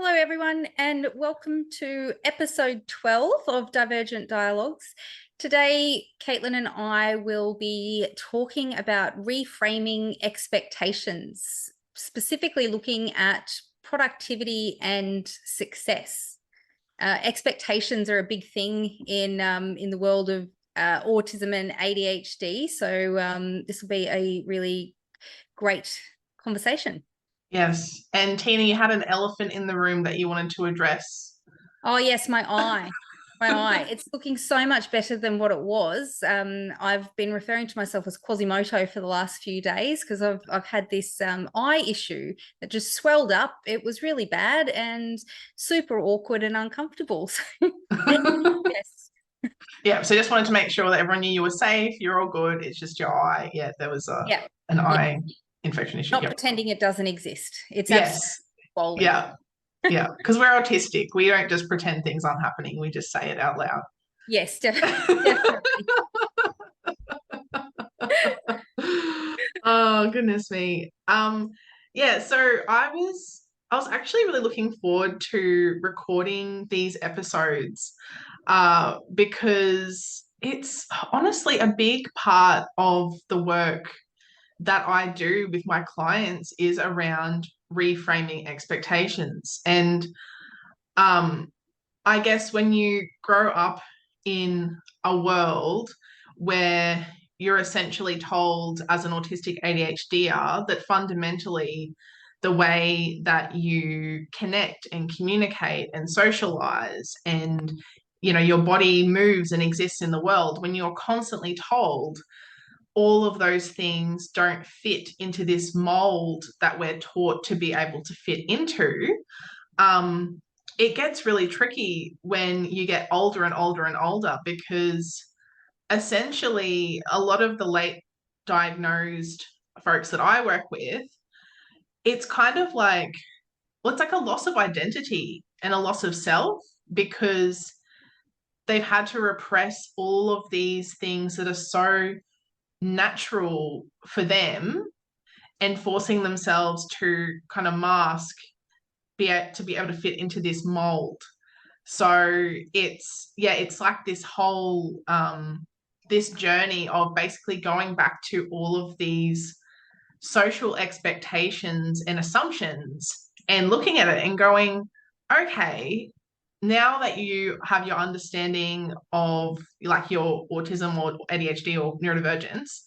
Hello, everyone, and welcome to episode 12 of Divergent Dialogues. Today, Caitlin and I will be talking about reframing expectations, specifically looking at productivity and success. Expectations are a big thing in the world of autism and ADHD, so this will be a really great conversation. Yes. And Teena, you had an elephant in the room that you wanted to address. Oh, yes, my eye. My eye. It's looking so much better than what it was. I've been referring to myself as Quasimodo for the last few days because I've had this eye issue that just swelled up. It was really bad and super awkward and uncomfortable. Yes. Yeah, so just wanted to make sure that everyone knew you were safe, you're all good. It's just your eye. Yeah, there was Yeah. an eye infection issue. Not Yep. pretending it doesn't exist. It's Yes. absolutely swollen. Yeah. Yeah. Because we're autistic. We don't just pretend things aren't happening. We just say it out loud. Yes, definitely. Oh, goodness me. Yeah, so I was actually really looking forward to recording these episodes because it's honestly a big part of the work that I do with my clients is around reframing expectations. And I guess when you grow up in a world where you're essentially told as an autistic ADHDer that fundamentally the way that you connect and communicate and socialize and your body moves and exists in the world, when you're constantly told all of those things don't fit into this mold that we're taught to be able to fit into, it gets really tricky when you get older and older and older, because essentially a lot of the late diagnosed folks that I work with, it's kind of like, well, it's like a loss of identity and a loss of self, because they've had to repress all of these things that are so natural for them and forcing themselves to kind of mask to be able to fit into this mold. So it's like this whole this journey of basically going back to all of these social expectations and assumptions and looking at it and going, okay, now that you have your understanding of like your autism or ADHD or neurodivergence,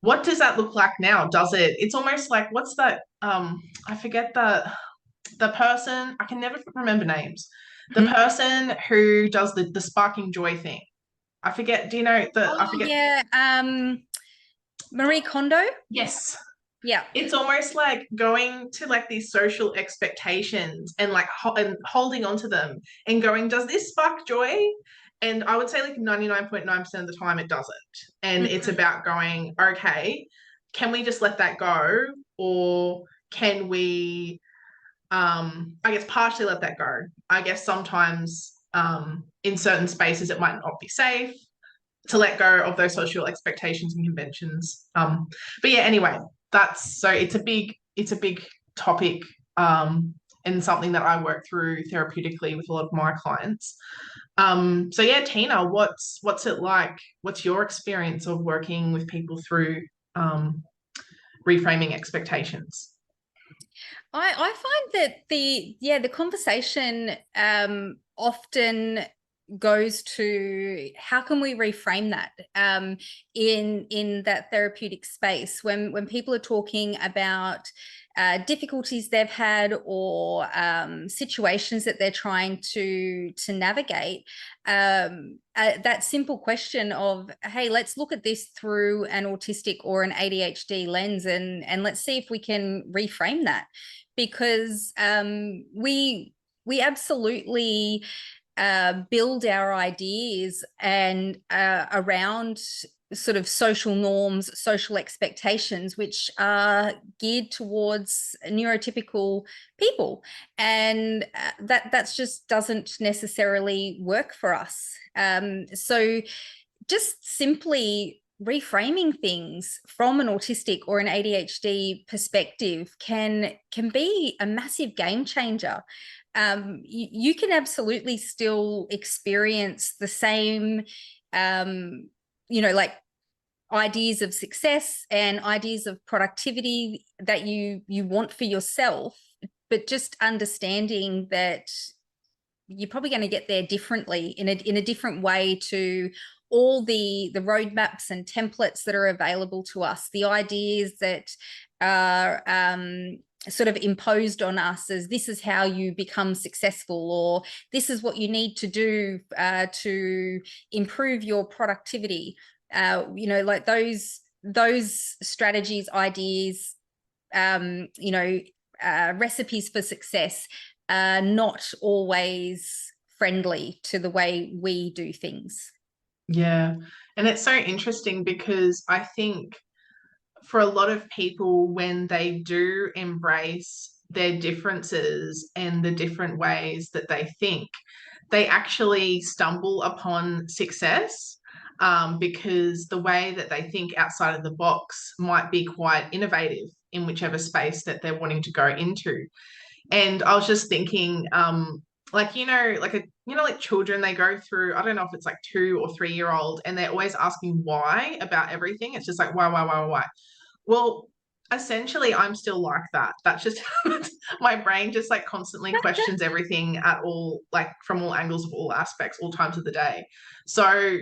what does that look like now? It's almost like, what's that? I forget the person, I can never remember names. The person who does the sparking joy thing. I forget, do you know I forget. Yeah. Marie Kondo? Yes. Yeah. It's almost like going to like these social expectations and like and holding on to them and going, does this spark joy? And I would say like 99.9% of the time it doesn't. And it's about going, okay, can we just let that go? Or can we, I guess, partially let that go? I guess sometimes in certain spaces it might not be safe to let go of those social expectations and conventions. But yeah, anyway, it's a big topic, and something that I work through therapeutically with a lot of my clients. So yeah, Teena, what's it like? What's your experience of working with people through reframing expectations? I find that the conversation often goes to how can we reframe that in that therapeutic space when people are talking about difficulties they've had or situations that they're trying to navigate. That simple question of, hey, let's look at this through an autistic or an ADHD lens and let's see if we can reframe that, because we absolutely build our ideas and around sort of social norms, social expectations, which are geared towards neurotypical people, and that's just doesn't necessarily work for us. So just simply reframing things from an autistic or an ADHD perspective can be a massive game changer. you can absolutely still experience the same, like ideas of success and ideas of productivity that you want for yourself, but just understanding that you're probably going to get there differently in a different way to all the roadmaps and templates that are available to us, the ideas that are sort of imposed on us as this is how you become successful, or this is what you need to do to improve your productivity. Like those strategies, ideas, recipes for success are not always friendly to the way we do things. Yeah. And it's so interesting because I think for a lot of people, when they do embrace their differences and the different ways that they think, they actually stumble upon success, because the way that they think outside of the box might be quite innovative in whichever space that they're wanting to go into. And I was just thinking, like, like children, they go through, I don't know if it's like 2 or 3 year old, and they're always asking why about everything. It's just like, why? Well, essentially, I'm still like that. That's just my brain just like constantly questions everything at all, like from all angles of all aspects, all times of the day. So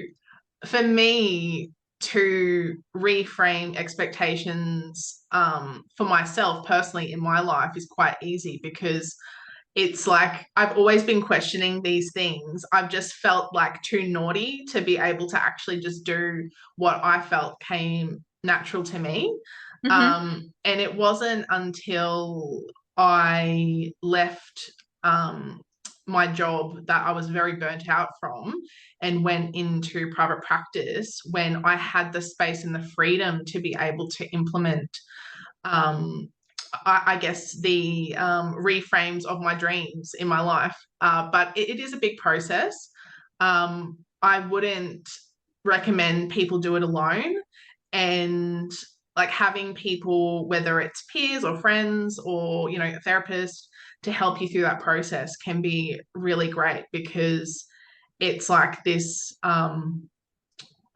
for me to reframe expectations, for myself personally in my life is quite easy, because it's like I've always been questioning these things. I've just felt like too naughty to be able to actually just do what I felt came natural to me. Mm-hmm. And it wasn't until I left my job that I was very burnt out from and went into private practice, when I had the space and the freedom to be able to implement, um, I guess, the reframes of my dreams in my life. But it is a big process. I wouldn't recommend people do it alone. And like having people, whether it's peers or friends or, a therapist, to help you through that process can be really great, because it's like this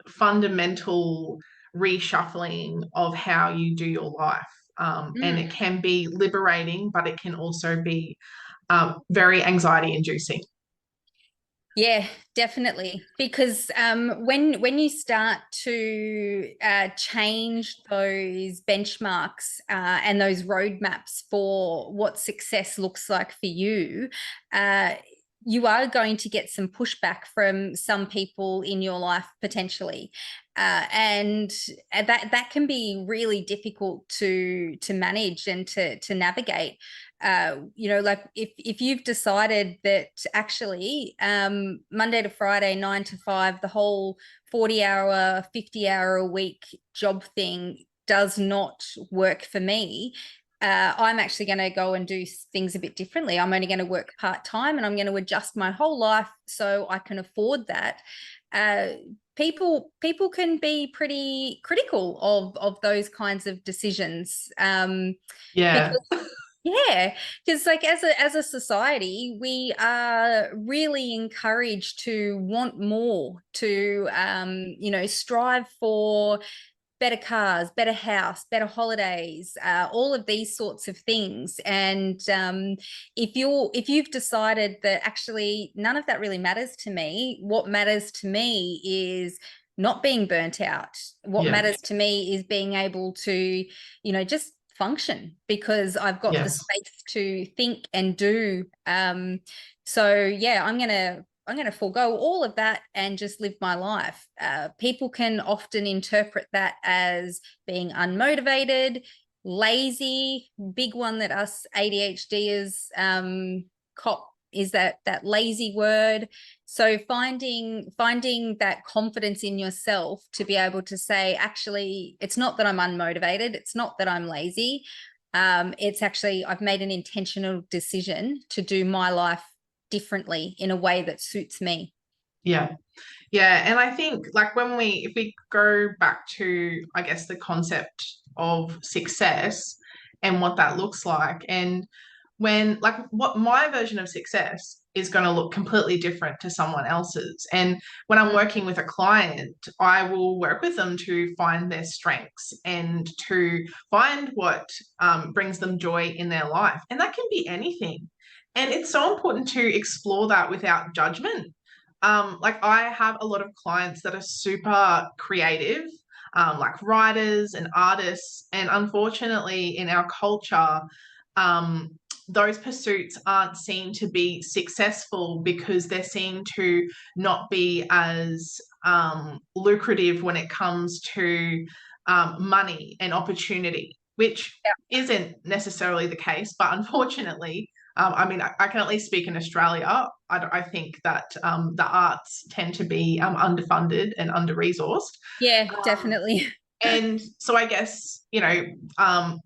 fundamental reshuffling of how you do your life. And it Mm. can be liberating, but it can also be very anxiety inducing. Yeah, definitely. Because when you start to change those benchmarks and those roadmaps for what success looks like for you, uh, you are going to get some pushback from some people in your life potentially, and that can be really difficult to manage and to navigate. Like if you've decided that actually Monday to Friday, 9 to 5, the whole 40-hour, 50-hour a week job thing does not work for me. I'm actually going to go and do things a bit differently. I'm only going to work part-time, and I'm going to adjust my whole life so I can afford that. Uh, people can be pretty critical of those kinds of decisions, Yeah, because yeah, because like as a society, we are really encouraged to want more, to strive for better cars, better house, better holidays, all of these sorts of things. And if you've decided that actually none of that really matters to me, what matters to me is not being burnt out. What yeah, matters to me is being able to, just function because I've got the yes, space to think and do. So yeah, I'm gonna forego all of that and just live my life. People can often interpret that as being unmotivated, lazy. Big one that us ADHDers cop is that lazy word. So finding that confidence in yourself to be able to say, actually, it's not that I'm unmotivated. It's not that I'm lazy. It's actually I've made an intentional decision to do my life differently in a way that suits me. yeah. Yeah, and I think like if we go back to, I guess, the concept of success and what that looks like, and when, like, what my version of success is going to look completely different to someone else's. And when I'm working with a client, I will work with them to find their strengths and to find what brings them joy in their life. And that can be anything. And it's so important to explore that without judgment. Like, I have a lot of clients that are super creative, like writers and artists. And unfortunately, in our culture, um, those pursuits aren't seen to be successful because they're seen to not be as lucrative when it comes to money and opportunity, which isn't necessarily the case. But unfortunately, I mean, I can at least speak in Australia. I think that the arts tend to be underfunded and under-resourced. Yeah, definitely. And so I guess,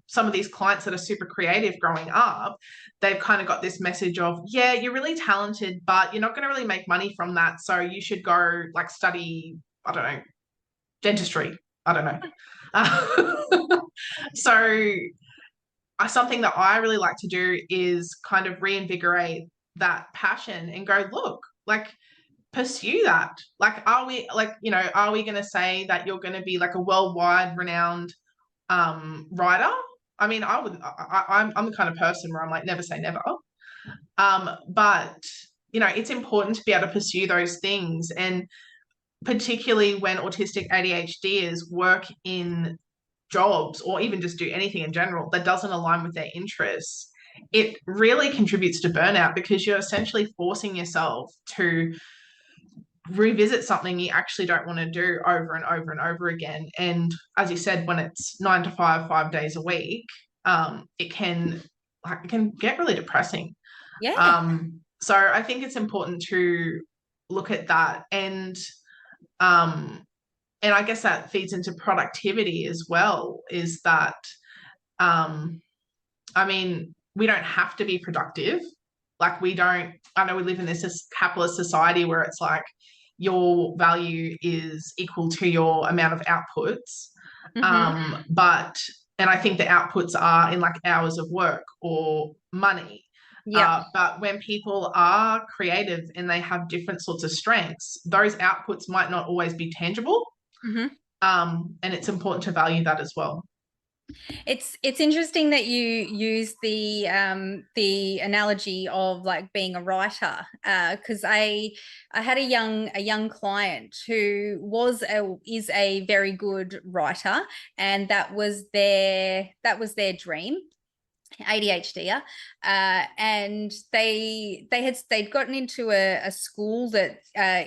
some of these clients that are super creative growing up, they've kind of got this message of, yeah, you're really talented, but you're not going to really make money from that. So you should go like study, I don't know, dentistry. I don't know. So something that I really like to do is kind of reinvigorate that passion and go, look, like, pursue that. Like, are we going to say that you're going to be like a worldwide renowned writer? I mean, I'm the kind of person where I'm like, never say never. But it's important to be able to pursue those things, and particularly when autistic ADHDers work in jobs or even just do anything in general that doesn't align with their interests, it really contributes to burnout because you're essentially forcing yourself to revisit something you actually don't want to do over and over and over again. And as you said, when it's 9 to 5, 5 days a week, it can get really depressing. Yeah. So I think it's important to look at that, and I guess that feeds into productivity as well, is that I mean, we don't have to be productive. Like, I know we live in this capitalist society where it's like your value is equal to your amount of outputs. And I think the outputs are in like hours of work or money. Yeah. But when people are creative and they have different sorts of strengths, those outputs might not always be tangible. And it's important to value that as well. It's interesting that you use the analogy of like being a writer, because I had a young client who is a very good writer, and that was their dream. ADHD, and they'd gotten into a school that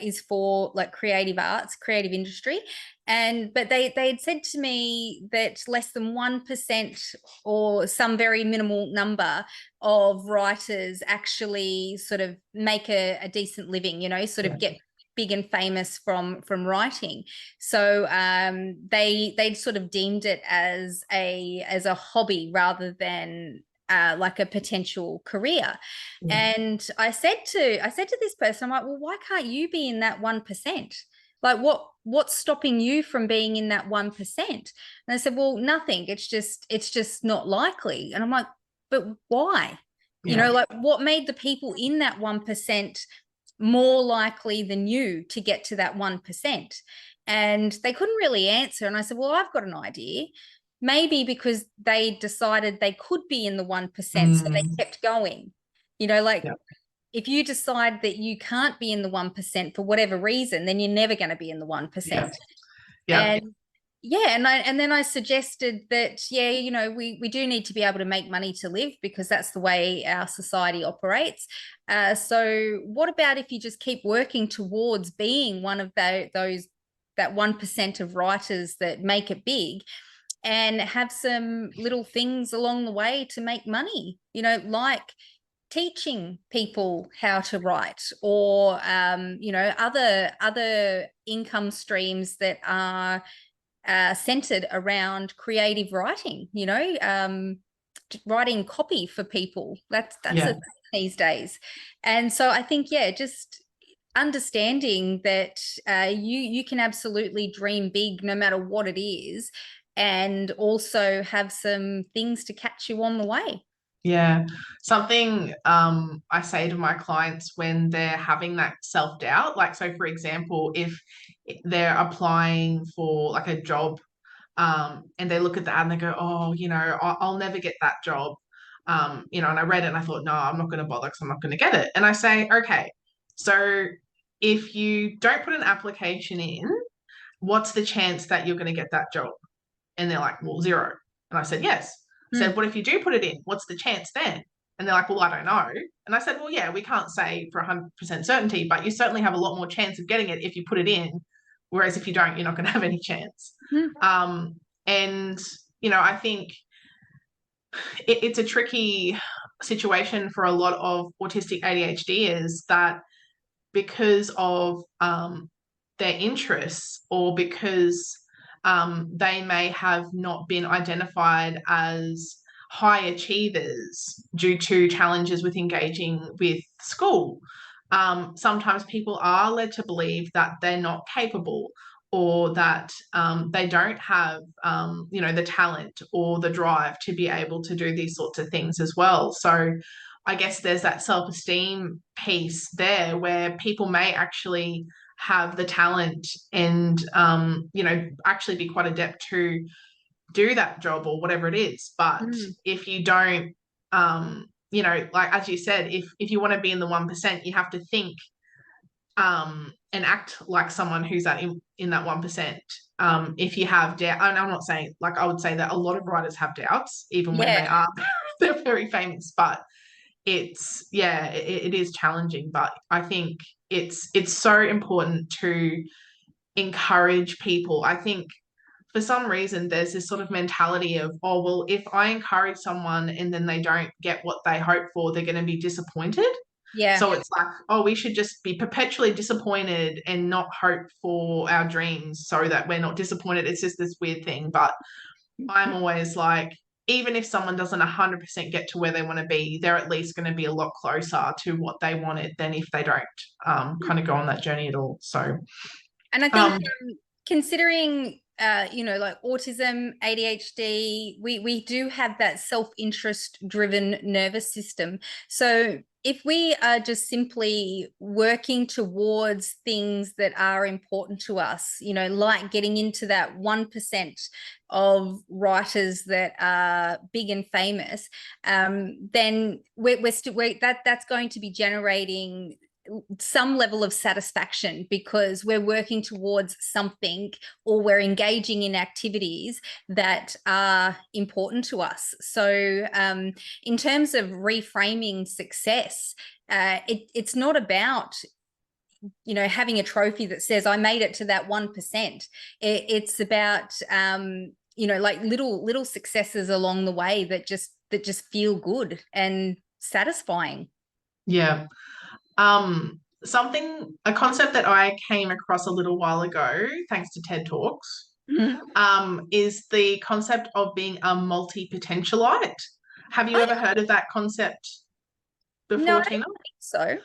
is for like creative arts, creative industry, but they had said to me that less than 1% or some very minimal number of writers actually sort of make a decent living, sort of get big and famous from writing. So they'd sort of deemed it as a hobby rather than like a potential career. And I said to this person, I'm like, well, why can't you be in that 1%? Like, what's stopping you from being in that 1%? And they said, well, nothing. It's just not likely. And I'm like, but why? Like, what made the people in that 1% more likely than you to get to that 1%? And they couldn't really answer. And I said, well, I've got an idea. Maybe because they decided they could be in the 1%, so they kept going. Like, if you decide that you can't be in the 1% for whatever reason, then you're never going to be in the 1%. And and then I suggested that, we do need to be able to make money to live because that's the way our society operates. So what about if you just keep working towards being one of that 1% of writers that make it big, and have some little things along the way to make money, like teaching people how to write, or other income streams that are centered around creative writing, writing copy for people. That's a thing these days. And so I think, just understanding that you can absolutely dream big no matter what it is, and also have some things to catch you on the way. Yeah. Something I say to my clients when they're having that self-doubt, like, so for example, if they're applying for like a job, and they look at the ad and they go, oh, I'll never get that job. And I read it and I thought, no, I'm not going to bother because I'm not going to get it. And I say, okay, so if you don't put an application in, what's the chance that you're going to get that job? And they're like, well, zero. And I said, yes. I said, Mm. what if you do put it in? What's the chance then? And they're like, well, I don't know. And I said, well, yeah, we can't say for 100% certainty, but you certainly have a lot more chance of getting it if you put it in. Whereas if you don't, you're not going to have any chance. Mm. Um, and, I think it's a tricky situation for a lot of autistic ADHDers that because of their interests or because they may have not been identified as high achievers due to challenges with engaging with school. Sometimes people are led to believe that they're not capable or that they don't have, the talent or the drive to be able to do these sorts of things as well. So I guess there's that self-esteem piece there where people may actually have the talent and actually be quite adept to do that job or whatever it is. But Mm. if you don't, like as you said, if you want to be in the 1%, you have to think and act like someone who's in that 1%. If you have doubt, and I'm not saying, like, I would say that a lot of writers have doubts even when Yeah. they are they're very famous, but it is challenging, but I think it's so important to encourage people. I think for some reason there's this sort of mentality of, oh, well, if I encourage someone and then they don't get what they hope for, they're going to be disappointed. Yeah. So it's like, oh, we should just be perpetually disappointed and not hope for our dreams so that we're not disappointed. It's just this weird thing. But I'm always like, even if someone doesn't 100% get to where they want to be, they're at least going to be a lot closer to what they wanted than if they don't kind of go on that journey at all. So, And I think um, considering like autism, ADHD, we do have that self-interest driven nervous system. So if we are just simply working towards things that are important to us, like getting into that 1% of writers that are big and famous, then that's going to be generating some level of satisfaction because we're working towards something or we're engaging in activities that are important to us. So in terms of reframing success, it's not about having a trophy that says I made it to that 1%. It's about like little successes along the way that just feel good and satisfying. yeah. A concept that I came across a little while ago, thanks to TED Talks, is the concept of being a multi-potentialite. Have you I ever heard of that concept No, I before, don't Teena? think so.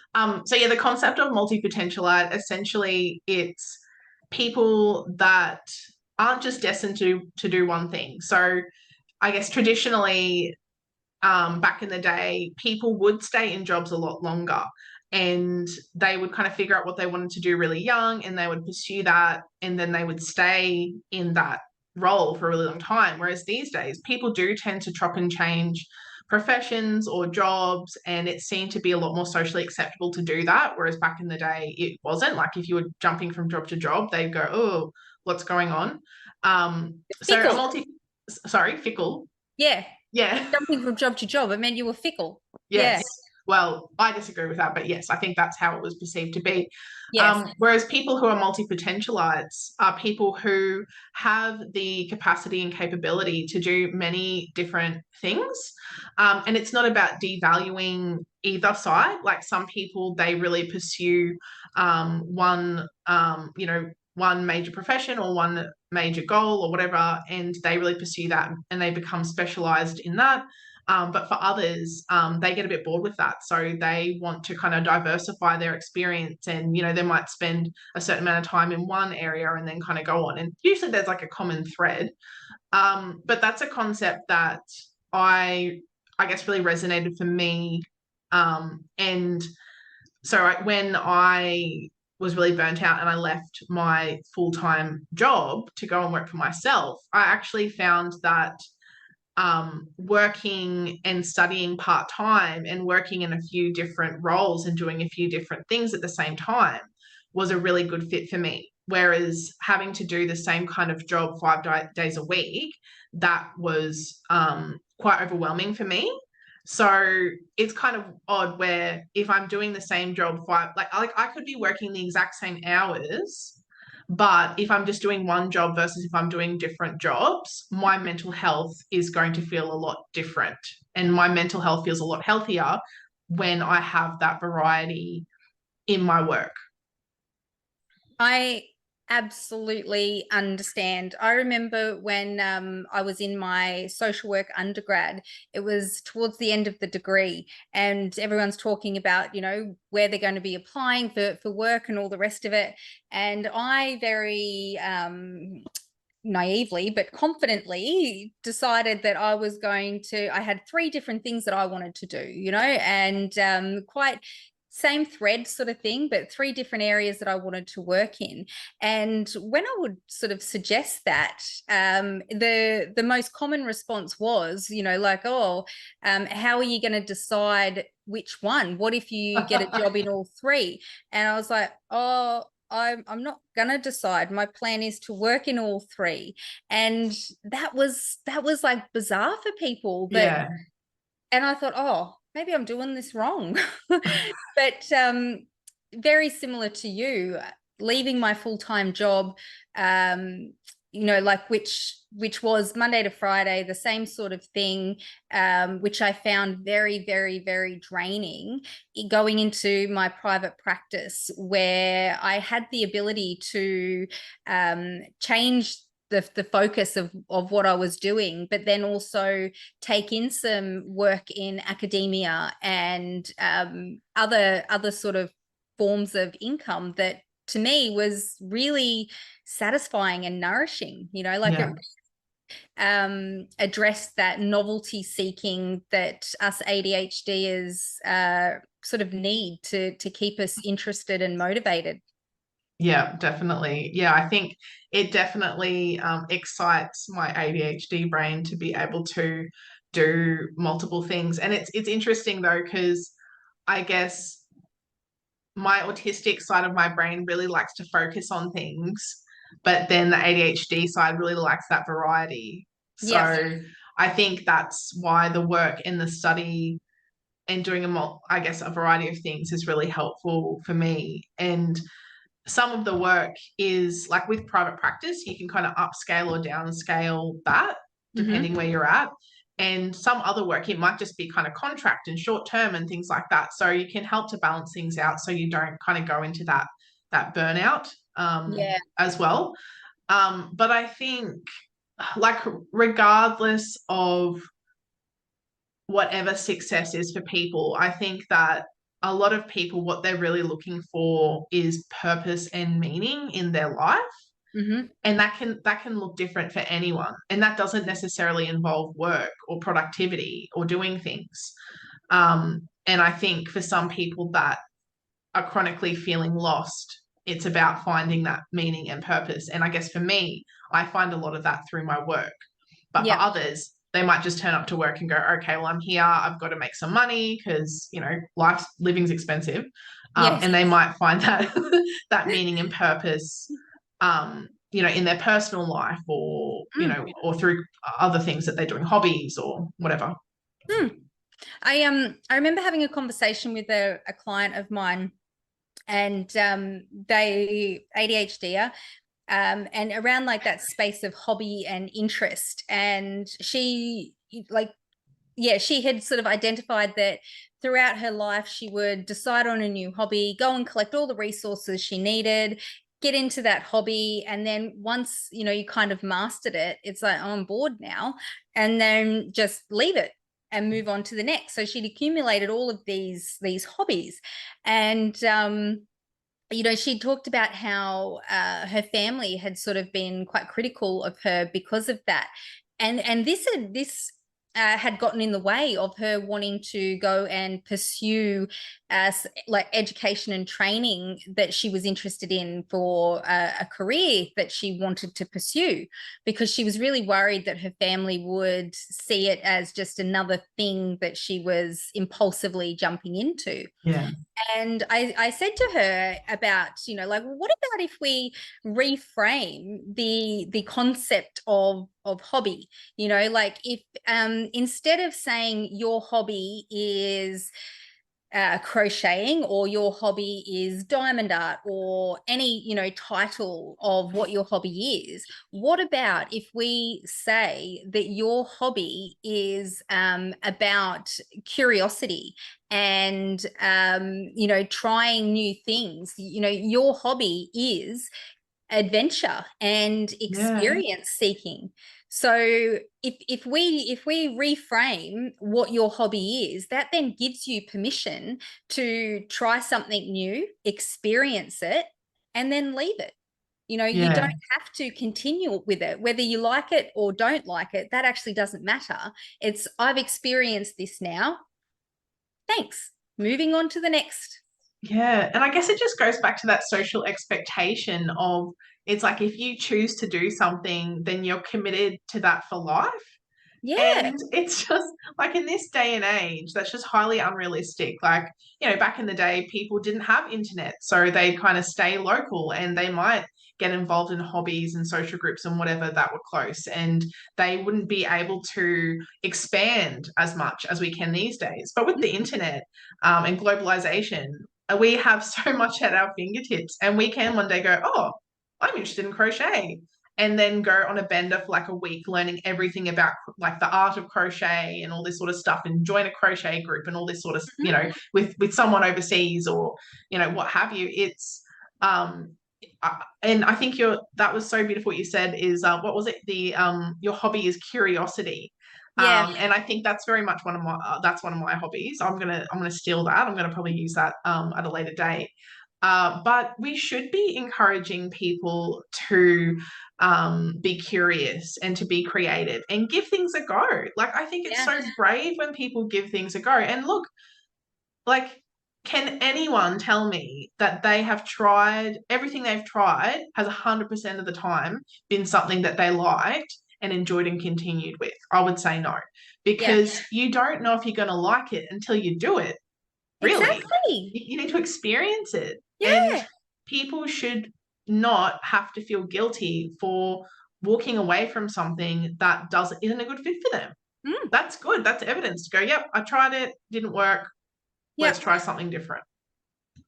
So yeah, the concept of multi-potentialite, essentially it's people that aren't just destined to do one thing. So I guess traditionally, back in the day, people would stay in jobs a lot longer and they would kind of figure out what they wanted to do really young and they would pursue that and then they would stay in that role for a really long time. Whereas these days, people do tend to chop and change professions or jobs, and it seemed to be a lot more socially acceptable to do that. Whereas back in the day, it wasn't. Like if you were jumping from job to job, they'd go, oh, what's going on? So a Fickle. multi, sorry, fickle. Yeah. Yeah. Jumping from job to job. It meant you were fickle. Yes. Yeah. Well, I disagree with that, but yes, I think that's how it was perceived to be. Yes. Whereas people who are multi-potentialites are people who have the capacity and capability to do many different things. And it's not about devaluing either side. Like some people, they really pursue one major profession or one major goal or whatever, and they really pursue that and they become specialized in that. But for others, they get a bit bored with that. So they want to kind of diversify their experience and, they might spend a certain amount of time in one area and then kind of go on. And usually there's like a common thread. But that's a concept that I I guess, really resonated for me. And so when I was really burnt out and I left my full-time job to go and work for myself, I actually found that working and studying part-time and working in a few different roles and doing a few different things at the same time was a really good fit for me. Whereas having to do the same kind of job 5 days a week, that was quite overwhelming for me. So it's kind of odd where if I'm doing the same job like I could be working the exact same hours, but if I'm just doing one job versus if I'm doing different jobs, my mental health is going to feel a lot different. And my mental health feels a lot healthier when I have that variety in my work. I absolutely understand. I remember when I was in my social work undergrad, it was towards the end of the degree, and everyone's talking about, you know, where they're going to be applying for work and all the rest of it. And I very naively but confidently decided that I had 3 different things that I wanted to do, you know, and quite same thread sort of thing, but 3 different areas that I wanted to work in. And when I would sort of suggest that, the most common response was, you know, like, oh, how are you going to decide which one? What if you get a job in all 3? And I was like, oh, I'm not gonna decide. My plan is to work in all 3. And that was like bizarre for people. But Yeah. and I thought, oh, maybe I'm doing this wrong. But very similar to you, leaving my full-time job, you know, like which was Monday to Friday, the same sort of thing, which I found very, very, very draining, going into my private practice, where I had the ability to change the focus of what I was doing, but then also take in some work in academia and other sort of forms of income that to me was really satisfying and nourishing, you know, like Yeah. it addressed that novelty seeking that us ADHDers sort of need to keep us interested and motivated. Yeah, definitely. Yeah, I think it definitely excites my ADHD brain to be able to do multiple things. And it's interesting though, because I guess my autistic side of my brain really likes to focus on things, but then the ADHD side really likes that variety. Yes. So I think that's why the work in the study and doing I guess a variety of things is really helpful for me. And some of the work is like with private practice, you can kind of upscale or downscale that depending where you're at. And some other work, it might just be kind of contract and short term and things like that. So you can help to balance things out so you don't kind of go into that burnout Yeah. as well. But I think like regardless of whatever success is for people, I think that a lot of people, what they're really looking for is purpose and meaning in their life. Mm-hmm. And that can look different for anyone. And that doesn't necessarily involve work or productivity or doing things. And I think for some people that are chronically feeling lost, it's about finding that meaning and purpose. And I guess for me, I find a lot of that through my work. But for Yeah. others, they might just turn up to work and go, okay, well, I'm here. I've got to make some money because, you know, living's expensive. Yes. And they might find that that meaning and purpose, you know, in their personal life or, you Mm. know, or through other things that they're doing, hobbies or whatever. Mm. I remember having a conversation with a client of mine, and they ADHD, and around like that space of hobby and interest. And she like, yeah, she had sort of identified that throughout her life, she would decide on a new hobby, go and collect all the resources she needed, get into that hobby. And then once, you know, you kind of mastered it, it's like, oh, I'm bored now. And then just leave it and move on to the next. So she'd accumulated all of these hobbies. And you know, she talked about how her family had sort of been quite critical of her because of that. And this had gotten in the way of her wanting to go and pursue like education and training that she was interested in for a career that she wanted to pursue, because she was really worried that her family would see it as just another thing that she was impulsively jumping into. Yeah. And I said to her about, like, well, what about if we reframe the concept of hobby? Like, if instead of saying your hobby is crocheting, or your hobby is diamond art, or any title of what your hobby is, what about if we say that your hobby is about curiosity and trying new things? Your hobby is adventure and Yeah. experience seeking. So if we reframe what your hobby is, that then gives you permission to try something new, experience it, and then leave it. You Yeah. don't have to continue with it, whether you like it or don't like it. That actually doesn't matter. It's, I've experienced this now. Thanks. Moving on to the next. Yeah. And I guess it just goes back to that social expectation of, it's like if you choose to do something, then you're committed to that for life. Yeah. And it's just like, in this day and age, that's just highly unrealistic. Like, back in the day, people didn't have internet, so they kind of stay local, and they might get involved in hobbies and social groups and whatever that were close, and they wouldn't be able to expand as much as we can these days. But with the internet and globalization, we have so much at our fingertips, and we can one day go, oh, I'm interested in crochet, and then go on a bender for like a week learning everything about like the art of crochet and all this sort of stuff, and join a crochet group and all this sort of, Mhm. with someone overseas, or what have you. It's and I think that was so beautiful what you said, is what was it, the your hobby is curiosity. Yeah. And I think that's very much that's one of my hobbies. I'm gonna steal that. I'm gonna probably use that at a later date. But we should be encouraging people to be curious and to be creative and give things a go. Like, I think it's Yeah. so brave when people give things a go. And look, like, can anyone tell me that they have tried everything they've tried has 100% of the time been something that they liked and enjoyed and continued with? I would say no, Yeah. because you don't know if you're going to like it until you do it. Really, Exactly. you need to experience it. And Yeah. people should not have to feel guilty for walking away from something that isn't a good fit for them. Mm. That's good. That's evidence to go, yep, I tried it, didn't work. Let's Yep. try something different.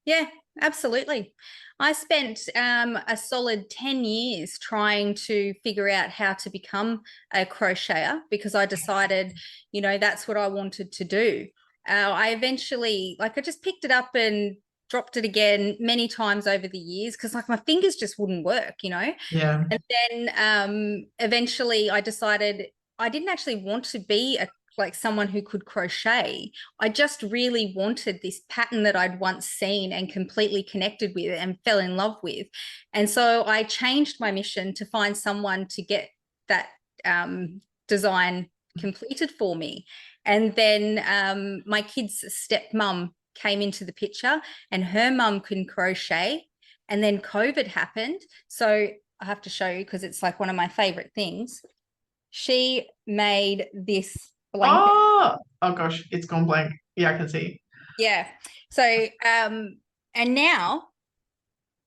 Yeah, absolutely. I spent a solid 10 years trying to figure out how to become a crocheter, because I decided, that's what I wanted to do. I eventually, like, I just picked it up and dropped it again many times over the years, because like my fingers just wouldn't work. Yeah. And then eventually I decided I didn't actually want to be like someone who could crochet. I just really wanted this pattern that I'd once seen and completely connected with and fell in love with. And so I changed my mission to find someone to get that design completed for me. And then my kid's stepmom came into the picture, and her mum can crochet. And then COVID happened. So I have to show you, because it's like one of my favorite things. She made this blanket. Oh gosh, it's gone blank. Yeah, I can see. Yeah. So and now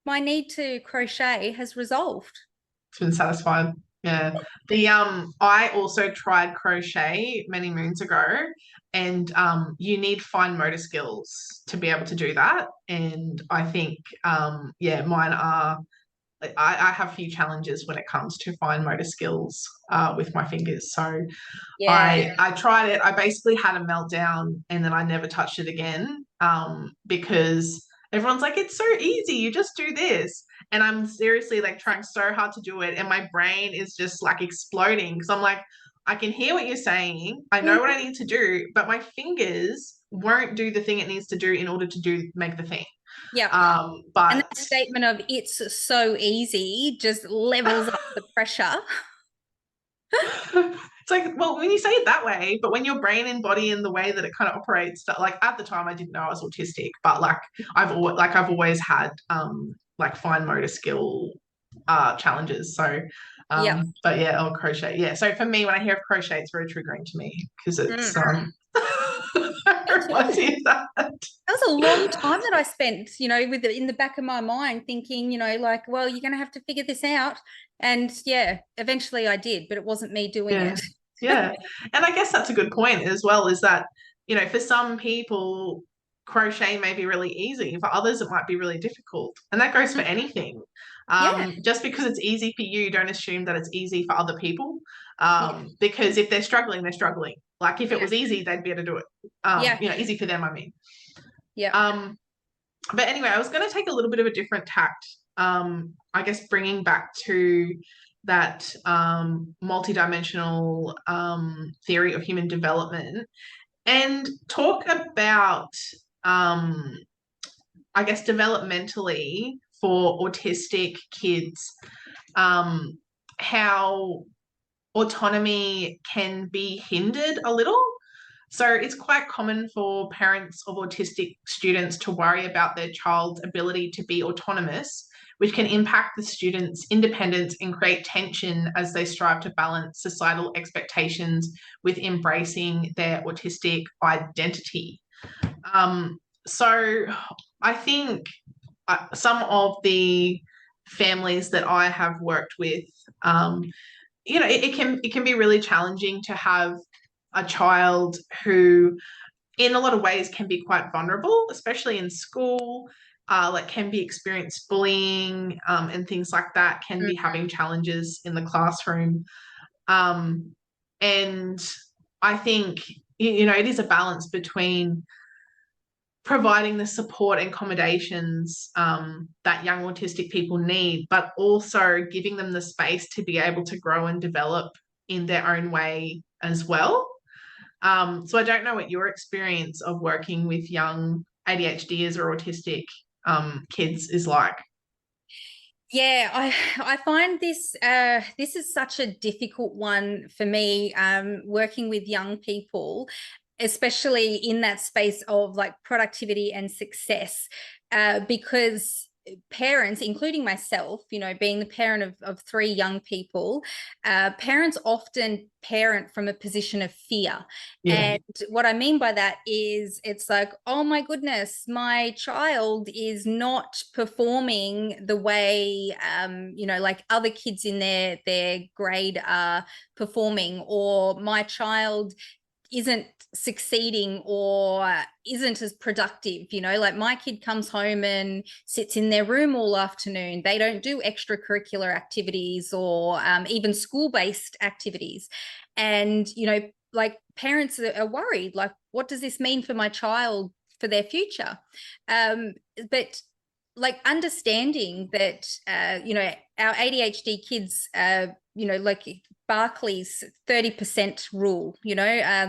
my need to crochet has resolved. It's been satisfied. Yeah. The I also tried crochet many moons ago, and you need fine motor skills to be able to do that. And I think yeah, mine are, I have a few challenges when it comes to fine motor skills with my fingers. So Yeah. I tried it. I basically had a meltdown, and then I never touched it again, because everyone's like, it's so easy. You just do this. And I'm seriously like trying so hard to do it. And my brain is just like exploding, because I'm like, I can hear what you're saying. I know what I need to do, but my fingers won't do the thing it needs to do in order to make the thing. Yeah. And But that statement of "it's so easy" just levels up the pressure. It's like, well, when you say it that way, but when your brain and body and the way that it kind of operates, that like at the time I didn't know I was autistic, but like I've always had like fine motor skill challenges. So Yeah. but yeah, oh, crochet. Yeah. So for me, when I hear of crochet, it's very triggering to me because it's Mm. Me what's too. that? That was a long time that I spent, with it in the back of my mind thinking, like, well, you're going to have to figure this out. And yeah, eventually I did, but it wasn't me doing Yeah. it. Yeah. And I guess that's a good point as well, is that, for some people, crochet may be really easy. For others, it might be really difficult. And that goes for anything. Yeah. Just because it's easy for you, don't assume that it's easy for other people. Yeah. Because if they're struggling, they're struggling. Like if it Yeah. was easy, they'd be able to do it. Yeah. Easy for them, I mean. Yeah. But anyway, I was going to take a little bit of a different tact. I guess bringing back to that multidimensional theory of human development and talk about, I guess, developmentally for autistic kids, how autonomy can be hindered a little. So it's quite common for parents of autistic students to worry about their child's ability to be autonomous, which can impact the student's independence and create tension as they strive to balance societal expectations with embracing their autistic identity. So I think some of the families that I have worked with, it can be really challenging to have a child who in a lot of ways can be quite vulnerable, especially in school, like can be experienced bullying and things like that, can be having challenges in the classroom. And I think, it is a balance between providing the support and accommodations that young autistic people need, but also giving them the space to be able to grow and develop in their own way as well. So I don't know what your experience of working with young ADHDers or autistic kids is like. Yeah, I find this is such a difficult one for me, working with young people, especially in that space of like productivity and success, because parents, including myself, being the parent of three young people, parents often parent from a position of fear. Yeah. And what I mean by that is it's like, oh my goodness, my child is not performing the way, like other kids in their grade are performing, or my child isn't succeeding or isn't as productive. Like my kid comes home and sits in their room all afternoon. They don't do extracurricular activities or even school-based activities. And like parents are worried, like, what does this mean for my child, for their future? But like understanding that our ADHD kids, like Barclay's 30% rule,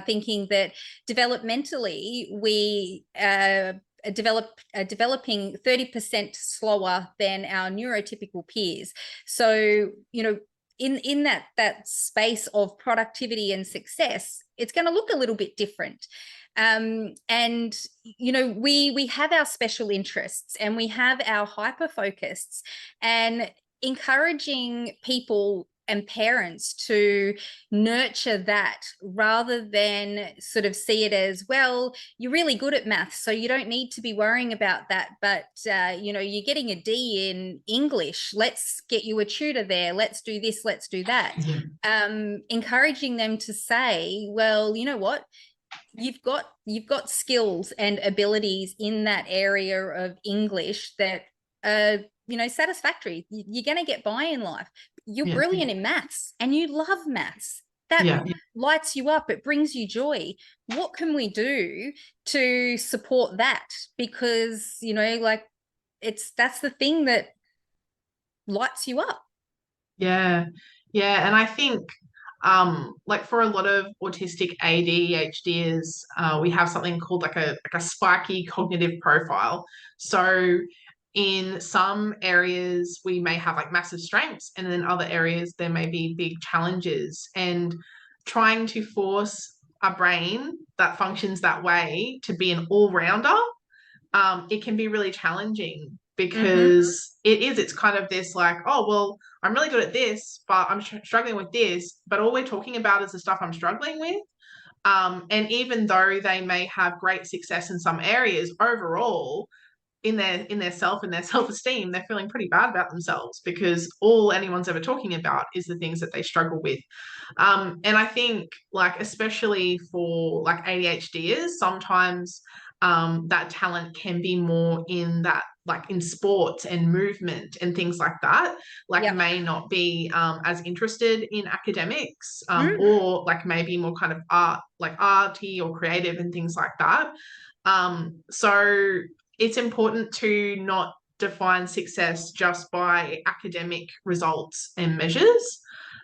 thinking that developmentally we developing 30% slower than our neurotypical peers. So in that space of productivity and success, it's going to look a little bit different. And we have our special interests and we have our hyper focuses, and encouraging people and parents to nurture that rather than sort of see it as, well, you're really good at maths, so you don't need to be worrying about that, but you're getting a D in English, let's get you a tutor there, let's do this, let's do that. Encouraging them to say, well, you know what, you've got skills and abilities in that area of English that are satisfactory. You're going to get by in life. You're Yeah. brilliant in maths and you love maths. That Yeah. lights you up. It brings you joy. What can we do to support that? Because like that's the thing that lights you up. Yeah. Yeah. And I think like for a lot of autistic ADHDers, we have something called like a spiky cognitive profile. So in some areas we may have like massive strengths, and in other areas there may be big challenges. And trying to force a brain that functions that way to be an all-rounder, it can be really challenging because it's kind of this like, oh, well, I'm really good at this, but I'm struggling with this, but all we're talking about is the stuff I'm struggling with. And even though they may have great success in some areas, overall, in their self-esteem, they're feeling pretty bad about themselves because all anyone's ever talking about is the things that they struggle with. And I think, like, especially for like ADHDers, sometimes that talent can be more in that, like in sports and movement and things like that, like Yep. may not be as interested in academics, Mm. or like maybe more kind of art, like arty or creative and things like that. So it's important to not define success just by academic results and measures.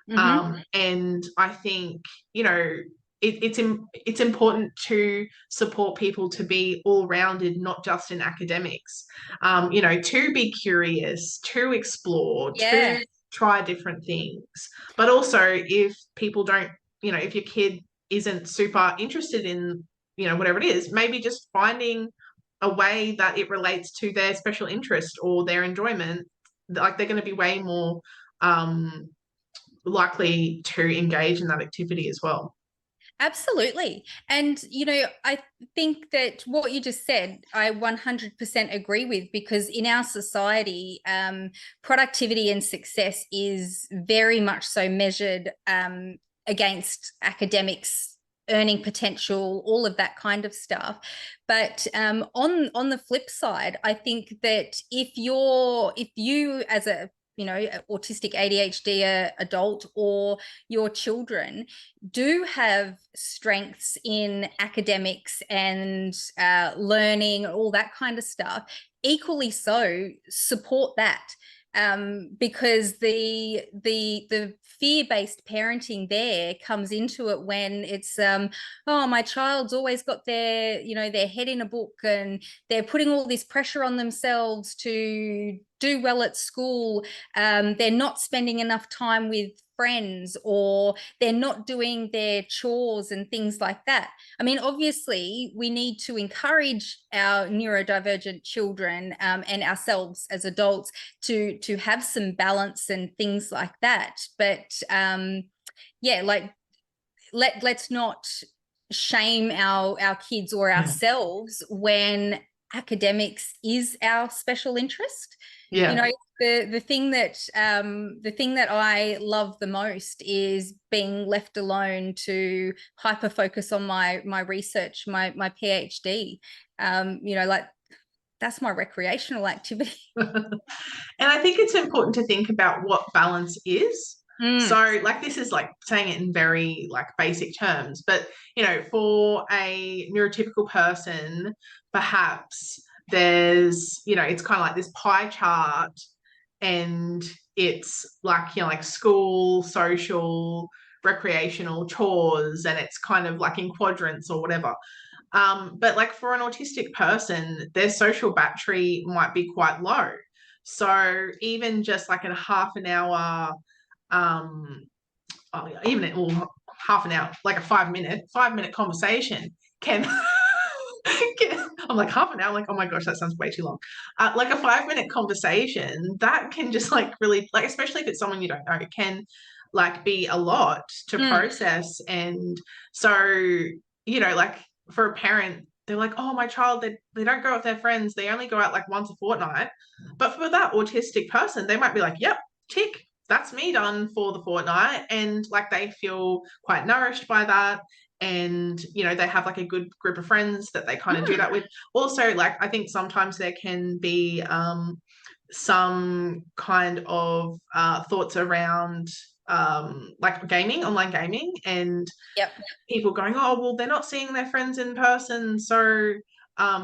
And I think, you know, it's important to support people to be all-rounded, not just in academics. You know, to be curious, to explore, Yeah. to try different things. But also, if people don't, you know, if your kid isn't super interested in, you know, whatever it is, maybe just finding a way that it relates to their special interest or their enjoyment, like they're going to be way more likely to engage in that activity as well. Absolutely. And, you know, I think that what you just said, I 100% agree with, because in our society, productivity and success is very much so measured against academics, earning potential, all of that kind of stuff. But on the flip side, I think that if you as a autistic ADHD adult, or your children do have strengths in academics and learning, all that kind of stuff, equally so support that. Because the fear-based parenting there comes into it when it's oh, my child's always got their head in a book, and they're putting all this pressure on themselves to do well at school. They're not spending enough time with friends, or they're not doing their chores and things like that. I mean, obviously, we need to encourage our neurodivergent children and ourselves as adults to have some balance and things like that. But yeah, like let's not shame our kids or ourselves when academics is our special interest. You Yeah. know, the thing that I love the most is being left alone to hyper focus on my research, my PhD. Like, that's my recreational activity. And I think it's important to think about what balance is. So, like, this is like saying it in very like basic terms, but you know, for a neurotypical person, perhaps there's, you know, it's kind of like this pie chart, and it's like, you know, like school, social, recreational, chores, and it's kind of like in quadrants or whatever. But like for an autistic person, their social battery might be quite low. So even just like in a half an hour, um, even well, half an hour, like a 5 minute conversation can, I'm like half an hour, like, oh my gosh, that sounds way too long. Like a 5 minute conversation that can just like really, like, especially if it's someone you don't know, it can like be a lot to process. And so, you know, like for a parent, they're like, oh, my child, they don't go out with their friends. They only go out like once a fortnight. But for that autistic person, they might be like, yep, tick, that's me done for the fortnight. And like they feel quite nourished by that. And, you know, they have like a good group of friends that they kind of do that with. Also, like, I think sometimes there can be some kind of thoughts around like gaming, online gaming, and Yep. people going, oh, well, they're not seeing their friends in person, so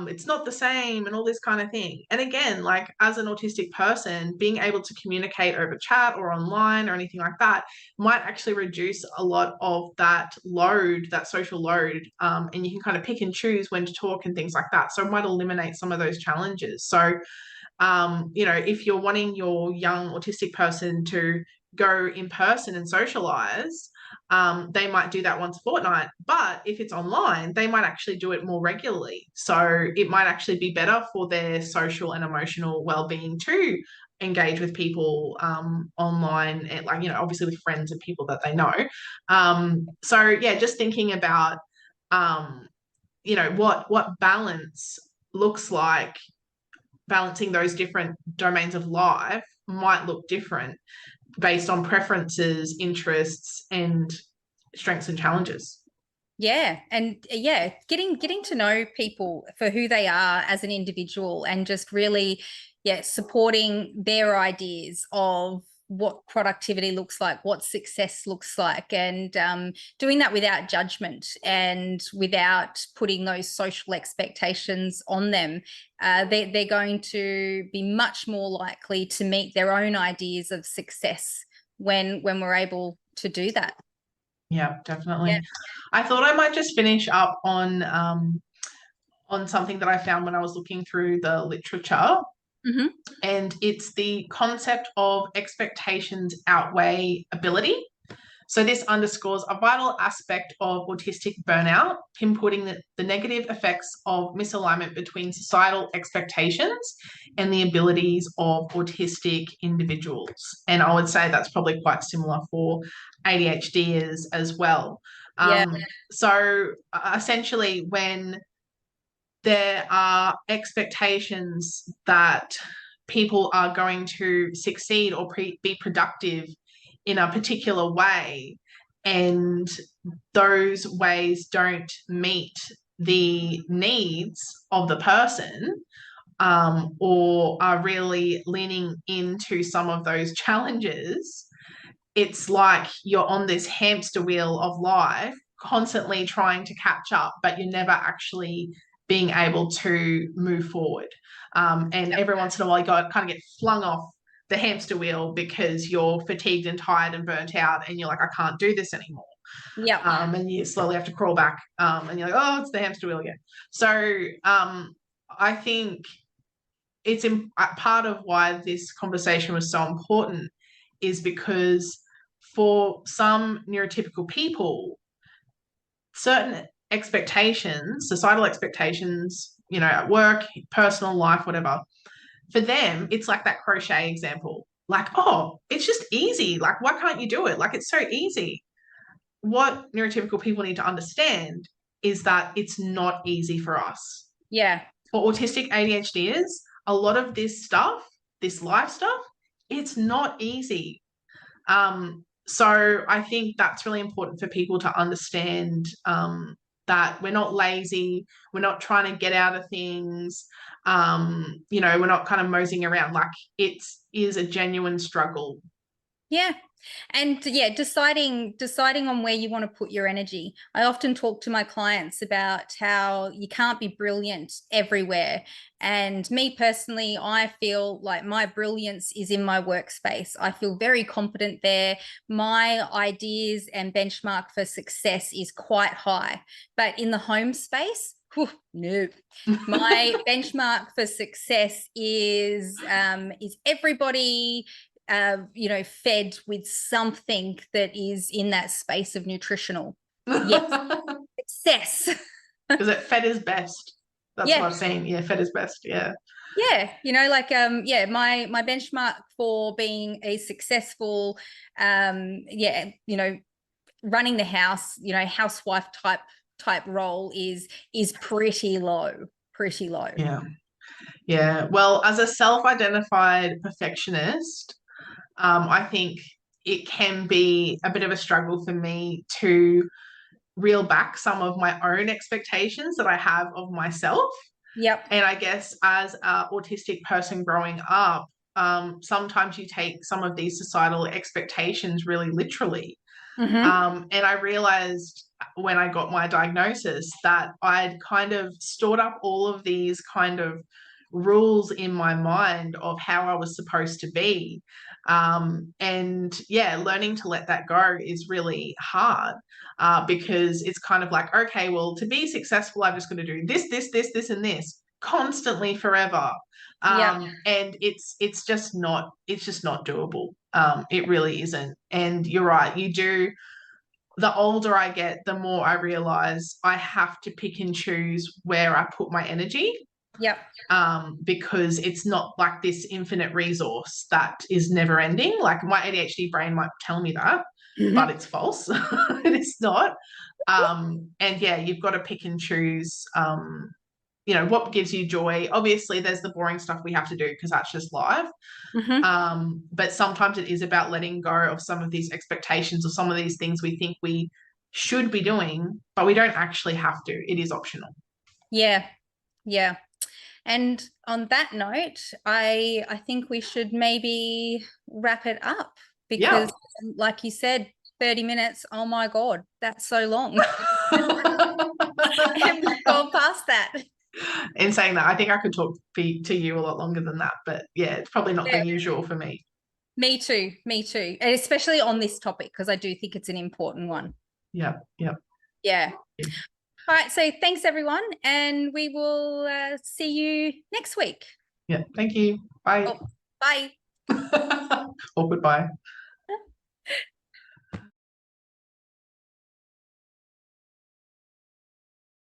it's not the same, and all this kind of thing. And again, like as an autistic person, being able to communicate over chat or online or anything like that might actually reduce a lot of that load, that social load, and you can kind of pick and choose when to talk and things like that. So it might eliminate some of those challenges. So you know, if you're wanting your young autistic person to go in person and socialize, they might do that once a fortnight. But if it's online, they might actually do it more regularly. So it might actually be better for their social and emotional well-being to engage with people online, and like, obviously with friends and people that they know. So yeah, just thinking about what balance looks like. Balancing those different domains of life might look different based on preferences, interests, and strengths and challenges. Yeah, and yeah, getting to know people for who they are as an individual, and just really, yeah, supporting their ideas of what productivity looks like, what success looks like, and doing that without judgment and without putting those social expectations on them. They're going to be much more likely to meet their own ideas of success when we're able to do that. Yeah, definitely. Yeah. I thought I might just finish up on something that I found when I was looking through the literature. Mm-hmm. And it's the concept of expectations outweigh ability. So this underscores a vital aspect of autistic burnout, pinpointing the negative effects of misalignment between societal expectations and the abilities of autistic individuals. And I would say that's probably quite similar for ADHDers as well. Yeah. So essentially, when there are expectations that people are going to succeed or be productive in a particular way, and those ways don't meet the needs of the person, or are really leaning into some of those challenges, it's like you're on this hamster wheel of life, constantly trying to catch up, but you're never actually being able to move forward. And every once in a while, you got kind of get flung off the hamster wheel because you're fatigued and tired and burnt out, and you're like, I can't do this anymore. Yeah. And you slowly have to crawl back, and you're like, oh, it's the hamster wheel again. So I think it's part of why this conversation was so important is because for some neurotypical people, certain expectations, societal expectations, at work, personal life, whatever, for them, it's like that crochet example. Like, oh, it's just easy. Like, why can't you do it? Like, it's so easy. What neurotypical people need to understand is that it's not easy for us. Yeah. For autistic ADHDers, a lot of this stuff, this life stuff, it's not easy. So I think that's really important for people to understand, that we're not lazy, we're not trying to get out of things, we're not kind of moseying around. Like, it is a genuine struggle. Yeah. And yeah, deciding on where you want to put your energy. I often talk to my clients about how you can't be brilliant everywhere. And me personally, I feel like my brilliance is in my workspace. I feel very confident there. My ideas and benchmark for success is quite high. But in the home space, whew, no. My benchmark for success is everybody fed with something that is in that space of nutritional. Yes. Success. Because it fed is best. That's Yeah. what I've seen. Yeah, fed is best. Yeah. Yeah. My benchmark for being a successful, running the house, housewife type role is pretty low. Pretty low. Yeah. Yeah. Well, as a self-identified perfectionist, I think it can be a bit of a struggle for me to reel back some of my own expectations that I have of myself. Yep. And I guess as an autistic person growing up, sometimes you take some of these societal expectations really literally. And I realized when I got my diagnosis that I'd kind of stored up all of these kind of rules in my mind of how I was supposed to be. And yeah, learning to let that go is really hard, because it's kind of like, okay, well, to be successful, I'm just going to do this, this, this, this, and this. constantly forever. Yeah. And it's just not doable. It really isn't. And you're right, you do. The older I get, the more I realize I have to pick and choose where I put my energy. Yep. Because it's not like this infinite resource that is never ending. Like my ADHD brain might tell me that, but it's false. It is not. And yeah, you've got to pick and choose, what gives you joy. Obviously, there's the boring stuff we have to do because that's just life. But sometimes it is about letting go of some of these expectations or some of these things we think we should be doing, but we don't actually have to. It is optional. Yeah. Yeah. And on that note, I think we should maybe wrap it up Yeah. because, like you said, 30 minutes. Oh my God, that's so long. And we've gone past that. In saying that, I think I could talk to you a lot longer than that, but yeah, it's probably not Yeah. the usual for me. Me too. Me too. And especially on this topic, because I do think it's an important one. Yeah. Yeah. Yeah. All right. So thanks, everyone. And we will see you next week. Yeah. Thank you. Bye. Oh, bye. Or goodbye.